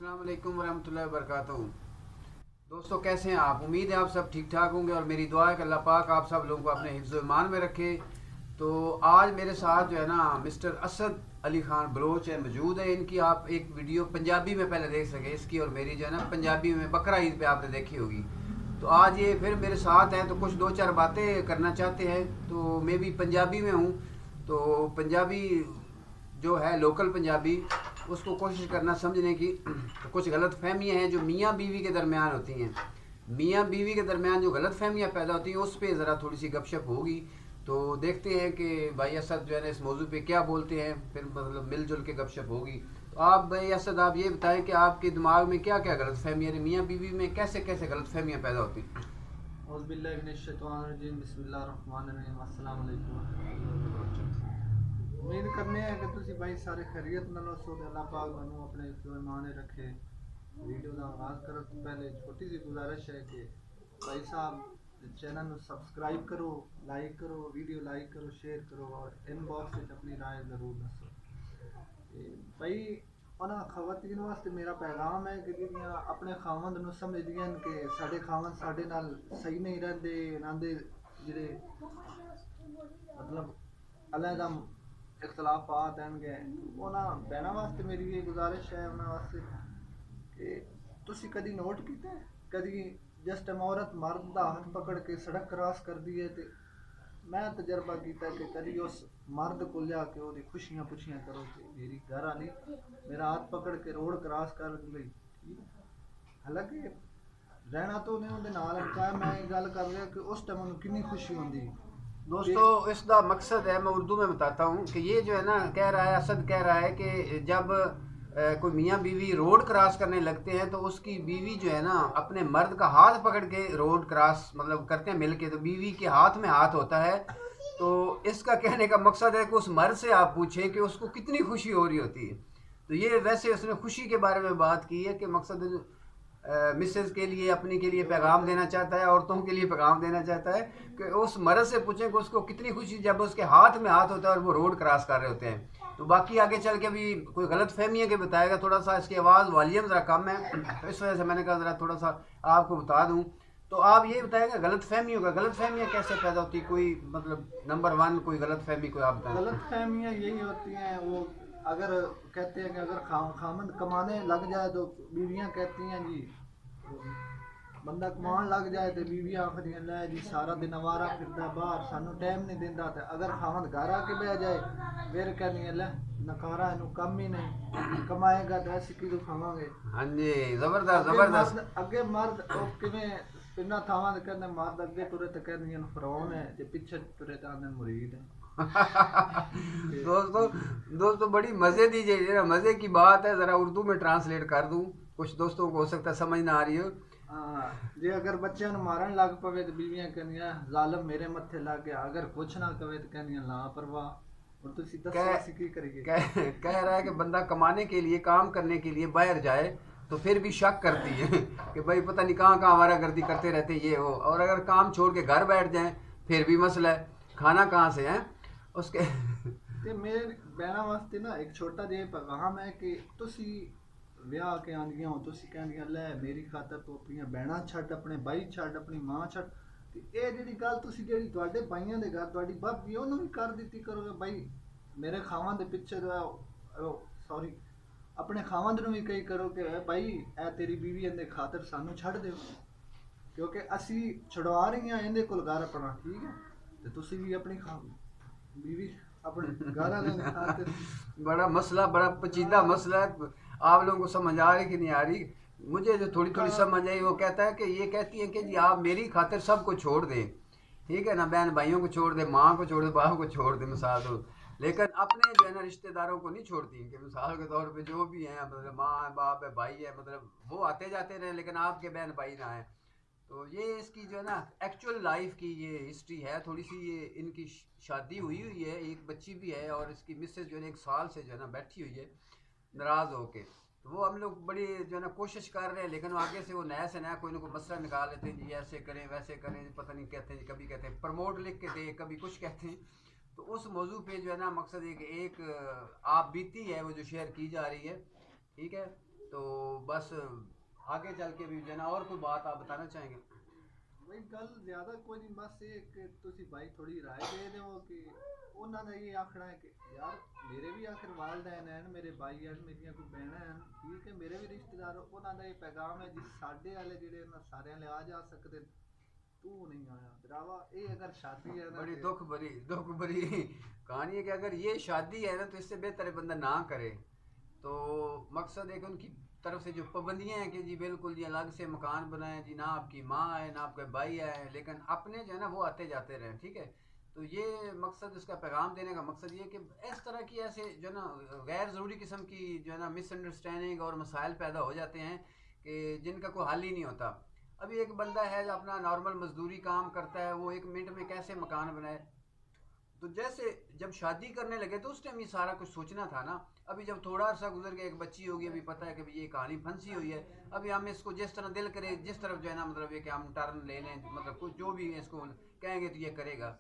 अस्सलाम वालेकुम वरहमतुल्लाहि वबरकातुहू। दोस्तों कैसे हैं आप? उम्मीद है आप सब ठीक ठाक होंगे और मेरी दुआ है कि अल्लाह पाक आप सब लोगों को अपने हिफ्ज़ ईमान में रखे। तो आज मेरे साथ जो है ना मिस्टर असद अली ख़ान बलोच है, मौजूद है। इनकी आप एक वीडियो पंजाबी में पहले देख सके, इसकी और मेरी जो है ना पंजाबी में बकरा ईद पे आपने देखी होगी। तो आज ये फिर मेरे साथ हैं तो कुछ दो चार बातें करना चाहते हैं। तो मैं भी पंजाबी में हूँ, तो पंजाबी जो है लोकल पंजाबी उसको कोशिश करना समझने की। तो कुछ गलत फहमियाँ हैं जो मियाँ बीवी के दरमियान होती हैं। मियाँ बीवी के दरमियान जो गलत फहमियाँ पैदा होती हैं उस पर ज़रा थोड़ी सी गपशप होगी। तो देखते हैं कि भाई असद जो है ना इस मौजू पे क्या बोलते हैं, फिर मतलब मिलजुल के गपशप होगी। तो आप भाई असद आप ये बताएं कि आपके दिमाग में क्या क्या गलत फहमियाँ, मियाँ बीवी में कैसे कैसे गलत फहमियाँ पैदा होती हैं? उम्मीद करने हैं कि तुसी भाई सारे खैरियत नाल हो ते अल्लाह पाक तुहानू अपने फरमान रखे। वीडियो का आगाज करने से पहले छोटी सी गुजारिश है कि भाई साहब चैनल को सब्सक्राइब करो, लाइक करो, वीडियो लाइक करो, शेयर करो और इनबॉक्स में अपनी राय जरूर दसो। भाई उन्होंने खवातीन वास्ते मेरा पैगाम है कि जिहड़ियां अपने खावंद नूं समझदियां कि साडे खावंद साडे नाल सही नहीं रहंदे, इन्हां दे जिहड़े मतलब अलहदा इख्तलाफात हैं, उन्हां बहना वास्ते मेरी ये गुजारिश है उन्हां वास्ते कि तुसी कदी नोट कीता कदी जिस टाइम औरत मर्द दा हाथ पकड़ के सड़क क्रॉस कर दी है तो मैं तजर्बा किया कि कभी उस मर्द को जाके वो खुशियां पुछियां करो कि मेरी घर वाली मेरा हाथ पकड़ के रोड क्रॉस कर गई, ठीक है। हालांकि रहना तो नहीं उनके नाल है, मैं ये गल कर रहा कि उस टाइम उन्हें कितनी खुशी होंगी कि दोस्तों इसका मकसद है, मैं उर्दू में बताता हूँ कि ये जो है ना कह रहा है, असद कह रहा है कि जब कोई मियाँ बीवी रोड क्रॉस करने लगते हैं तो उसकी बीवी जो है ना अपने मर्द का हाथ पकड़ के रोड क्रॉस मतलब करते हैं मिल के, तो बीवी के हाथ में हाथ होता है। तो इसका कहने का मकसद है कि उस मर्द से आप पूछें कि उसको कितनी खुशी हो रही होती है। तो ये वैसे उसने खुशी के बारे में बात की है कि मकसद मिसेस के लिए अपने के लिए पैगाम देना चाहता है, औरतों के लिए पैगाम देना चाहता है कि उस मर्द से पूछें कि उसको कितनी खुशी जब उसके हाथ में हाथ होता है और वो रोड क्रॉस कर रहे होते हैं। तो बाकी आगे चल के भी कोई गलत फहमी है कि बताएगा, थोड़ा सा इसकी आवाज़ वॉल्यूम ज़रा कम है तो इस वजह से मैंने कहा ज़रा थोड़ा सा आपको बता दूँ। तो आप ये बताएगा गलत फहमी होगा, गलत फहमियाँ कैसे पैदा होती, कोई मतलब नंबर वन कोई गलत फहमी कोई आप गलत बताएं। फहमियाँ यही होती हैं। वो अगर कहते हैं कि अगर खामंद कमाने लग जाए तो बीवियाँ कहती हैं जी, बंदा कमान लग जाए तो बीवी आखदियां लै जी सारा दिन आवारा फिरदा बाहर सानू टाइम नहीं दिंदा। ते अगर खामंद घर आके बह जाए फिर कहदियां लै नकारा इनू कम ही नहीं, कमाएगा तो ऐसी किदू खावांगे। हाँ जी, ज़बरदस्त अगे ज़बरदस्त। मर्द अगे मर्द ओ किवें पिन्ना थावां ते कहंदे मर्द अगे टुरे ते कहदियां फरौन है, जे पीछे टुरे ते आंदे मुरीद है। दोस्तों दोस्तों बड़ी मज़े दी जरा मज़े की बात है, ज़रा उर्दू में ट्रांसलेट कर दूं, कुछ दोस्तों को हो सकता है समझ ना आ रही हो। हाँ जे अगर बच्चों मारन लग पवे तो बीवियां कहनियां जालिम मेरे मत्थे लग गया, अगर कुछ ना कवे तो कहनियां लापरवाह। और तुसी दसो कह असी की करिए। कह रहा है कि बंदा कमाने के लिए काम करने के लिए बाहर जाए तो फिर भी शक करती है कि भाई पता नहीं कहाँ कहाँ आवारागर्दी करते रहते ये हो, और अगर काम छोड़ के घर बैठ जाएं फिर भी मसला है, खाना कहाँ से है उसके। ते मेरे बहना वास्ते ना एक छोटा जिहा पैगाम है कि तुसी ਵਿਆਹ ਕੇ ਆਂਦੀਆਂ ਹੋ, ਤੁਸੀਂ ਕਹਿੰਦੀਆਂ ਲੈ ਮੇਰੀ ਖਾਤਰ ਤੂੰ ਆਪਣੀਆਂ ਬਹਿਣਾ ਛੱਡ, ਆਪਣੇ ਬਾਈ ਛੱਡ, ਆਪਣੀ ਮਾਂ ਛੱਡ। ਤੇ ਇਹ ਜਿਹੜੀ ਗੱਲ ਤੁਸੀਂ ਜਿਹੜੀ ਤੁਹਾਡੇ ਬਾਈਆਂ ਦੇ ਘਰ ਤੁਹਾਡੀ ਭਾਬੀ ਉਹਨੂੰ ਵੀ ਕਰ ਦਿੱਤੀ ਕਰੋਗੇ ਬਾਈ ਮੇਰੇ ਖਾਵਾਂ ਦੇ ਪਿੱਛੇ ਸੌਰੀ ਆਪਣੇ ਖਾਵੰਦ ਨੂੰ ਵੀ ਕਹੀ ਕਰੋ ਕਿ ਭਾਈ ਇਹ ਤੇਰੀ ਬੀਵੀ ਇਹਦੇ ਖਾਤਰ ਸਾਨੂੰ ਛੱਡ ਦਿਓ, ਕਿਉਂਕਿ ਅਸੀਂ ਛੁਡਵਾ ਰਹੀਆਂ ਇਹਦੇ ਕੋਲ ਘਰ ਆਪਣਾ, ਠੀਕ ਹੈ। ਤੇ ਤੁਸੀਂ ਵੀ ਆਪਣੀ बीवी अपने घर वाले ने खाते। बड़ा मसला, बड़ा पेचीदा मसला है। आप लोगों को समझ आ रही कि नहीं आ रही? मुझे जो थोड़ी थोड़ी समझ आई वो कहता है कि ये कहती है कि जी आप मेरी खातिर सबको छोड़ दें, ठीक है ना, बहन भाइयों को छोड़ दे, माँ को छोड़ दे, बाप को छोड़ दे मिसाल दो, लेकिन अपने जो है ना रिश्तेदारों को नहीं छोड़ती कि मिसाल के तौर पे जो भी हैं मतलब माँ है, बाप है, भाई है, मतलब वो आते जाते रहे लेकिन आपके बहन भाई ना आए। तो ये इसकी जो है ना एक्चुअल लाइफ की ये हिस्ट्री है थोड़ी सी। ये इनकी शादी हुई हुई है, एक बच्ची भी है और इसकी मिसेज जो है ना 1 साल से जो है ना बैठी हुई है नाराज़ होके। तो वो हम लोग बड़ी जो है ना कोशिश कर रहे हैं, लेकिन वो आगे से वो नया से नया कोई ना कोई मसला निकाल लेते हैं जी, ऐसे करें वैसे करें, पता नहीं कहते हैं, कभी कहते हैं प्रमोट लिख के दे, कभी कुछ कहते हैं। तो उस मौजू पे जो है ना मकसद एक आप बीती है वो जो शेयर की जा रही है, ठीक है। तो बस आगे चल के भी जो है ना, और कोई बात आप बताना चाहेंगे? ਬਈ ਗੱਲ ਜ਼ਿਆਦਾ ਕੋਈ ਨਹੀਂ, ਬਸ ਇਹ ਕਿ ਤੁਸੀਂ ਭਾਈ ਥੋੜੀ ਰਾਏ ਦੇ ਦਿਓ ਕਿ ਉਹਨਾਂ ਦਾ ਇਹ ਆਖਣਾ ਹੈ ਕਿ ਯਾਰ ਮੇਰੇ ਵੀ ਆਖਰ ਵਾਲदैन ਹਨ, ਮੇਰੇ ਭਾਈ ਹਨ, ਮੇਰੀਆਂ ਕੋਈ ਭੈਣਾਂ ਹਨ, ਠੀਕ ਹੈ, ਮੇਰੇ ਵੀ ਰਿਸ਼ਤੇਦਾਰ, ਉਹਨਾਂ ਦਾ ਇਹ ਪੈਗਾਮ ਹੈ ਜੀ ਸਾਡੇ ਵਾਲੇ ਜਿਹੜੇ ਉਹਨਾਂ ਸਾਰਿਆਂ ਲਈ ਆ ਜਾ ਸਕਦੇ, तू नहीं आया भरावा। ये अगर शादी है ना बड़ी कि दुख भरी कहानी है कि अगर ये शादी है ना तो इससे बेहतर है बंदा ना करे। तो मकसद है कि उनकी तरफ से जो पाबंदियां हैं कि जी बिल्कुल जी अलग से मकान बनाए जी, ना आपकी माँ है ना आपके भाई है, लेकिन अपने जो है ना वो आते जाते रहें, ठीक है। तो ये मकसद, इसका पैगाम देने का मकसद ये कि इस तरह की ऐसे जो है ना गैर ज़रूरी किस्म की जो है ना मिसअंडरस्टैंडिंग और मसाइल पैदा हो जाते हैं कि जिनका कोई हल ही नहीं होता। अभी एक बंदा है जो अपना नॉर्मल मजदूरी काम करता है, वो 1 मिनट में कैसे मकान बनाए। तो जैसे जब शादी करने लगे तो उस टाइम ये सारा कुछ सोचना था ना। अभी जब थोड़ा अर्सा गुजर गया, एक बच्ची होगी, अभी पता है कि ये कहानी फंसी हुई है, अभी हम इसको जिस तरह दिल करे जिस तरफ जो है ना मतलब ये कि हम टर्न ले लें, मतलब कुछ जो भी इसको कहेंगे तो ये करेगा।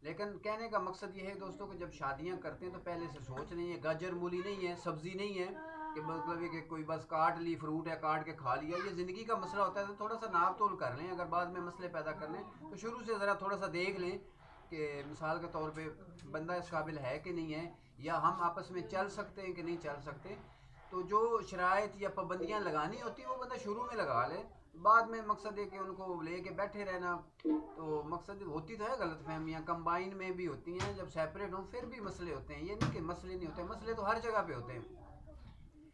लेकिन कहने का मकसद ये है दोस्तों कि जब शादियां करते हैं तो पहले से सोच नहीं है, गाजर मूली नहीं है, सब्जी नहीं है कि मतलब ये कि कोई बस काट ली फ्रूट है काट के खा लिया। ये ज़िंदगी का मसला होता है, तो थोड़ा सा नाप तोल कर लें। अगर बाद में मसले पैदा कर लें तो शुरू से ज़रा थोड़ा सा देख लें कि मिसाल के तौर पे बंदा इस काबिल है कि नहीं है, या हम आपस में चल सकते हैं कि नहीं चल सकते। तो जो शराइत या पाबंदियाँ लगानी होती है वो बंदा शुरू में लगा ले, बाद में मकसद है कि उनको ले के बैठे रहना। तो मकसद होती तो है गलत फहमियाँ, कंबाइन में भी होती हैं, जब सेपरेट हों फिर भी मसले होते हैं। ये नहीं कि मसले नहीं होते, मसले तो हर जगह पे होते हैं,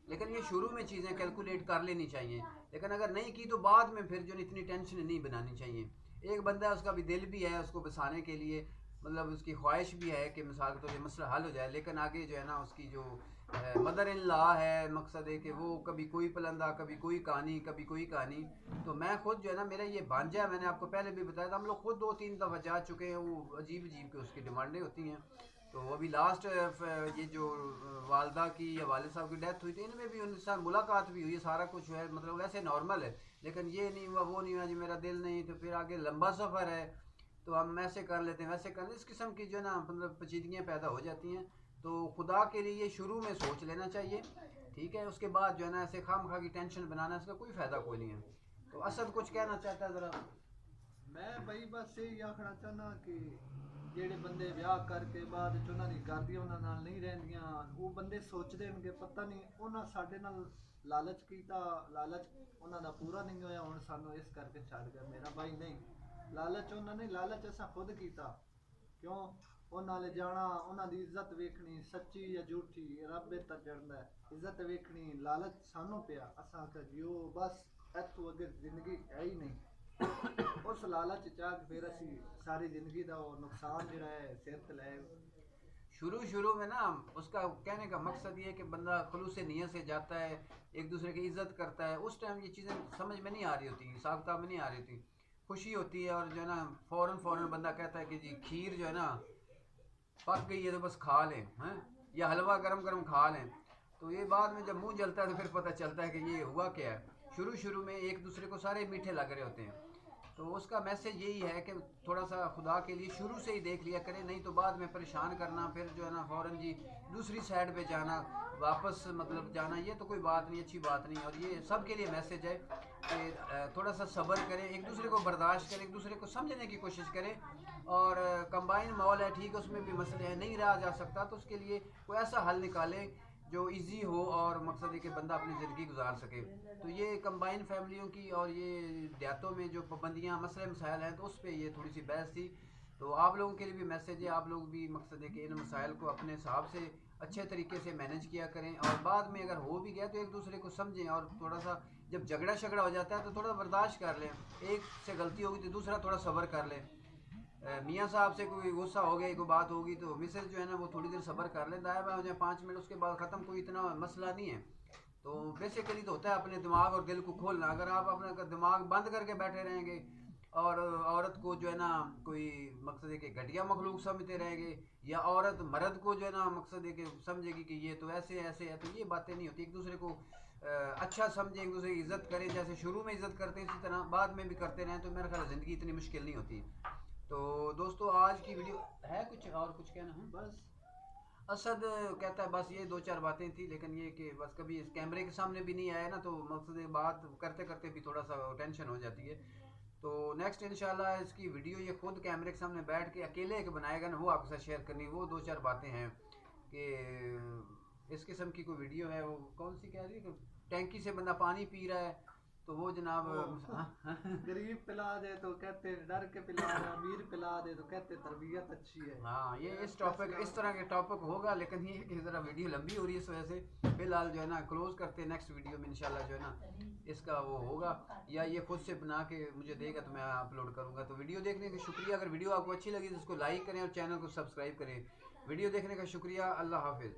लेकिन ये शुरू में चीज़ें कैलकुलेट कर लेनी चाहिए। लेकिन अगर नहीं की तो बाद में फिर जो इतनी टेंशन नहीं बनानी चाहिए। एक बंदा है, उसका भी दिल भी है उसको बसाने के लिए, मतलब उसकी ख्वाहिश भी है कि मिसाल के तौर पर मसला हल हो जाए, लेकिन आगे जो है ना उसकी जो मदर इन लॉ है, मकसद है कि वो कभी कोई पलंदा कभी कोई कहानी कभी कोई कहानी। तो मैं खुद जो है ना, मेरा ये भांजा है, मैंने आपको पहले भी बताया था, हम लोग खुद 2-3 दफ़ा जा चुके हैं। वो अजीब अजीब की उसकी डिमांडें होती हैं। तो अभी लास्ट ये जो वालदा की या वालिद साहब की डेथ हुई थी, इनमें भी उनके साथ मुलाकात भी हुई, सारा कुछ है, मतलब वैसे नॉर्मल है। लेकिन ये नहीं हुआ वो नहीं हुआ जी, मेरा दिल नहीं, तो फिर आगे लंबा सफ़र है तो हम ऐसे कर लेते हैं वैसे कर लेते, इस किस्म की जो है ना मतलब पेचीदगियाँ पैदा हो जाती हैं। तो खुदा के लिए ये शुरू में सोच लेना चाहिए, ठीक है। उसके बाद जो है ना ऐसे खाम खा की टेंशन बनाना, इसका कोई फ़ायदा कोई नहीं है। तो असद कुछ कहना चाहता है ज़रा। मैं भाई बस यही आखना चाहना कि ਜਿਹੜੇ ਬੰਦੇ ਵਿਆਹ ਕਰਕੇ ਬਾਅਦ ਚ ਉਹਨਾਂ ਦੀ ਕਰਦੀਆਂ ਉਹਨਾਂ ਨਾਲ ਨਹੀਂ ਰਹਿੰਦੀਆਂ, ਉਹ ਬੰਦੇ ਸੋਚਦੇ ਹੋਣਗੇ ਪਤਾ ਨਹੀਂ ਉਹਨਾਂ ਸਾਡੇ ਨਾਲ ਲਾਲਚ ਕੀਤਾ, ਲਾਲਚ ਉਹਨਾਂ ਦਾ ਪੂਰਾ ਨਹੀਂ ਹੋਇਆ, ਹੁਣ ਸਾਨੂੰ ਇਸ ਕਰਕੇ ਛੱਡ ਗਿਆ। ਮੇਰਾ ਭਾਈ ਨਹੀਂ, ਲਾਲਚ ਉਹਨਾਂ ਨੇ, ਲਾਲਚ ਅਸਾਂ ਖੁਦ ਕੀਤਾ। ਕਿਉਂ? ਉਹਨਾਂ ਲੈ ਜਾਣਾ, ਉਹਨਾਂ ਦੀ ਇੱਜ਼ਤ ਵੇਖਣੀ, ਸੱਚੀ ਜਾਂ ਝੂਠੀ ਰੱਬ ਤੱਕ ਜੜਦਾ ਹੈ, ਇੱਜ਼ਤ ਵੇਖਣੀ, ਲਾਲਚ ਸਾਨੂੰ ਪਿਆ, ਅਸਾਂ ਆਖਿਆ ਜਿਓ ਬਸ ਇੱਥੋਂ ਅੱਗੇ ਜ਼ਿੰਦਗੀ ਹੈ ਹੀ ਨਹੀਂ। उस लालच चाह के फिर असी सारी जिंदगी का नुकसान जो है सिर ते लाए। शुरू में ना उसका कहने का मकसद ये है कि बंदा खुलूस नीयत से जाता है, एक दूसरे की इज्जत करता है। उस टाइम ये चीज़ें समझ में नहीं आ रही होती, हिसाब किताब में नहीं आ रही होती, खुशी होती है। और जो है ना फ़ौरन बंदा कहता है कि जी खीर जो है ना पक गई है तो बस खा लें, हैं, या हलवा गरम गरम खा लें। तो ये बाद में जब मुंह जलता है तो फिर पता चलता है कि ये हुआ क्या है। शुरू में एक दूसरे को सारे मीठे लग रहे होते हैं। तो उसका मैसेज यही है कि थोड़ा सा खुदा के लिए शुरू से ही देख लिया करें, नहीं तो बाद में परेशान करना, फिर जो है ना फ़ौरन जी दूसरी साइड पे जाना, वापस मतलब जाना, ये तो कोई बात नहीं, अच्छी बात नहीं। और ये सब के लिए मैसेज है कि थोड़ा सा सब्र करें, एक दूसरे को बर्दाश्त करें, एक दूसरे को समझने की कोशिश करें। और कंबाइन मॉल है, ठीक है, उसमें भी मसले हैं, नहीं रहा जा सकता तो उसके लिए कोई ऐसा हल निकालें जो इजी हो और मकसद है कि बंदा अपनी ज़िंदगी गुजार सके। तो ये कंबाइन फैमिलियों की और ये देहातों में जो पाबंदियाँ मसले मसाइल हैं, तो उस पर ये थोड़ी सी बहस थी। तो आप लोगों के लिए भी मैसेज है, आप लोग भी मकसद है कि इन मसाइल को अपने हिसाब से अच्छे तरीके से मैनेज किया करें। और बाद में अगर हो भी गया तो एक दूसरे को समझें, और थोड़ा सा जब झगड़ा शगड़ा हो जाता है तो थोड़ा बर्दाश्त कर लें, एक से गलती होगी तो दूसरा थोड़ा सब्र कर लें। मियाँ साहब से कोई गुस्सा हो गया, कोई बात होगी तो मिसेज जो है ना वो थोड़ी देर सब्र कर लें, दाया बाया हो जाए 5 मिनट, उसके बाद ख़त्म, कोई इतना मसला नहीं है। तो बेसिकली तो होता है अपने दिमाग और दिल को खोलना। अगर आप अपना दिमाग बंद करके बैठे रहेंगे और औरत को जो है ना कोई मकसद है कि घटिया मखलूक समझते रहेंगे, या औरत मर्द को जो है ना मकसद है कि समझेगी कि ये तो ऐसे ऐसे है, तो ये बातें नहीं होती। एक दूसरे को अच्छा समझें, एक दूसरे की इज़्ज़त करें, जैसे शुरू में इज़्ज़त करते हैं इसी तरह बाद में भी करते रहें, तो मेरा ख्याल ज़िंदगी इतनी मुश्किल नहीं होती। तो दोस्तों आज की वीडियो है, कुछ और कुछ कहना है? बस असद कहता है बस ये दो चार बातें थी, लेकिन ये कि बस कभी इस कैमरे के सामने भी नहीं आया ना, तो मकसद ये बात करते करते भी थोड़ा सा टेंशन हो जाती है। तो नेक्स्ट इंशाल्लाह इसकी वीडियो ये खुद कैमरे के सामने बैठ के अकेले एक बनाएगा ना, वो आपके साथ शेयर करनी। वो दो चार बातें हैं कि इस किस्म की कोई वीडियो है, वो कौन सी कह रही है कि टैंकी से बंदा पानी पी रहा है, तो वो जनाब ओ हाँ। गरीब पिला दे तो कहते डर के पिला रहा, अमीर पिला दे तो कहते तरबियत अच्छी है। हाँ, ये इस टॉपिक फैसला इस तरह के टॉपिक होगा, लेकिन ये कि ज़रा वीडियो लंबी हो रही है इस वजह से फिलहाल जो है ना क्लोज करते हैं। नेक्स्ट वीडियो में इंशाल्लाह जो है ना इसका वो होगा, या ये खुद से बना के मुझे देगा तो मैं अपलोड करूँगा। तो वीडियो देखने का शुक्रिया। अगर वीडियो आपको अच्छी लगी तो इसको लाइक करें और चैनल को सब्सक्राइब करें। वीडियो देखने का शुक्रिया। अल्लाह हाफिज़।